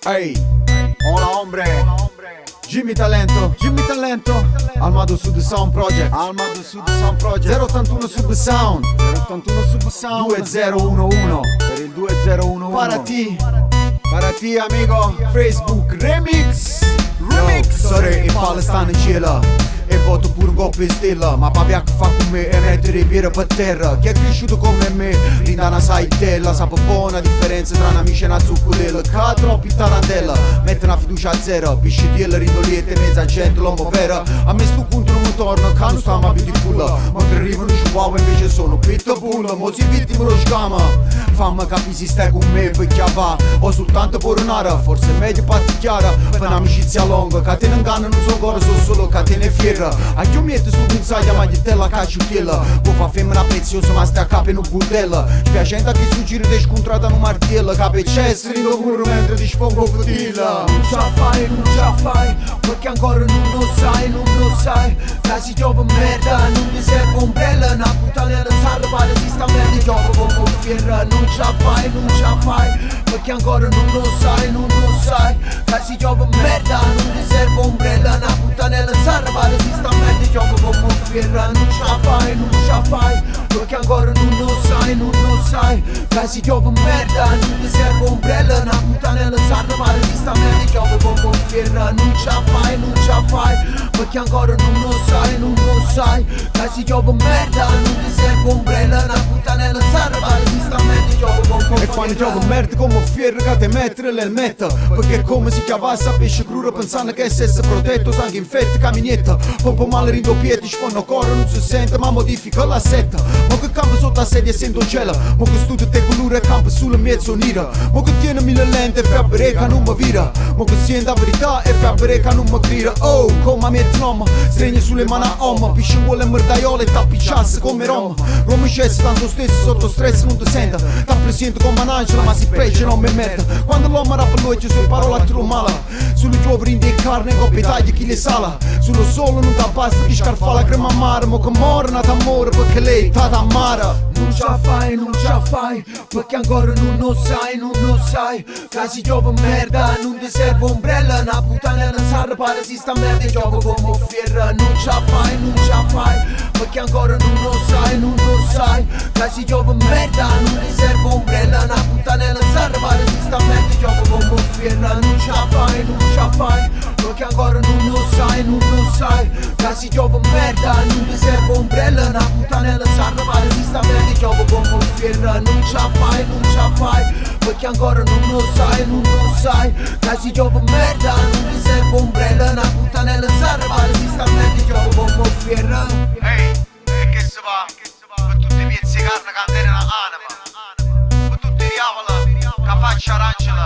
Ehi, hola hombre, Jimmy Talento, Almado Sud Sound Project, 081 Sub Sound, 2011 per il 2011 para ti amigo, Facebook Remix. Sore e palla stanno in cielo e voto pure un coppia stella, ma papà che fa con me e mettere i piedi per terra. Chi è cresciuto come me, rinda una saitella, sa buona differenza tra un amico e una zuccolella. Che troppi tarantella, mette una fiducia a zero, piscitiella, ridoliette, mezza gente, l'uomo vera. A me stu contro non torna, che non sta ma beautiful, ma che arrivano chihuahua invece sono pitbull. Mo si vittime lo scama, fammi capire se stai con me perché va, o soltanto per un'ora, forse è meglio particchiare per un'amicizia lunga, che te ne inganno non so ancora, so solo che te ne fiera. A io metto stu pensaglia ma di te la cacciutella, può fa femmina preziosa ma stai a capo in un burdella. Spiacenta che su giro ti scontrata in un martello, capo e cesso in un muro mentre ti sfogo fotilla. Non ce la fai, perché ancora non lo sai, la si giova merda, non ti serve ombrella, una puttana sarda pare si sta merda, giova come fierra. Non ce la fai, perché ancora non lo sai, la si giova merda, non ti serve ombrella, una puttana sarda pare si sta merda, giova come fierra. Non ce la fai, perché ancora non lo sai, la si giova merda, non ti serve ombrella, una puttana sarda pare si sta merda, giova come fierra. Non ce la fai, perché ancora non lo sai, la si giova merda, non ti serve ombrella, una puttana sarda pare si sta merda, giova come fierra. E quando gioco merda come fierro che te mettere l'elmetta, perché come si chiavassa pesce crudo pensando che essesse protetto, sangue infetta caminetta, pompo male ridoppieti, sfonno corre non si sente ma modifica la setta. Mo che campo sotto la sedia sento gela, mo che studio te colore e campo sulle mezzo nera, mo che tiene mille lente e fa bere che non mi vira, mo che sente la verità e fa bere che non mi grida. Oh, come metti nome, stregni sulle mani a omma, pisce vuole merdaiole e tappicciasse come Roma. Roma scesse tanto stesso sotto stress non ti senta, t'ha presente come un angelo ma si peggio non mi merda. Quando l'uomo rappa lui ci sono parole a tiro mala, sulle giovani di carne coppie tagli chi le sala, sullo solo non ti basta chi scarfa la crema amara, mo che morna t'amore perché lei t'amara. Non ce la fai, perché ancora non lo sai, che si giova merda, non ti serve ombrella, una puttana sarda pare si sta merda, giova come fierra. Non ce la fai, perché ancora non lo sai, che si giova merda, non ti serve ombrella, una puttana sarda pare si sta merda, giova come fierra. Non ce la fai, perché ancora non lo sai, che si giova merda, non ti serve ombrella, una puttana sarda pare si sta merda, giova come fierra. Non ce la fai, perché ancora non lo sai, che si giova merda, non ti serve ombrella, una puttana sarda pare si sta merda, giova come fierra. Ehi, e che si va? Per tutti i pezzi di carne che andare nella anima, per tutti i diavoli che faccia arancia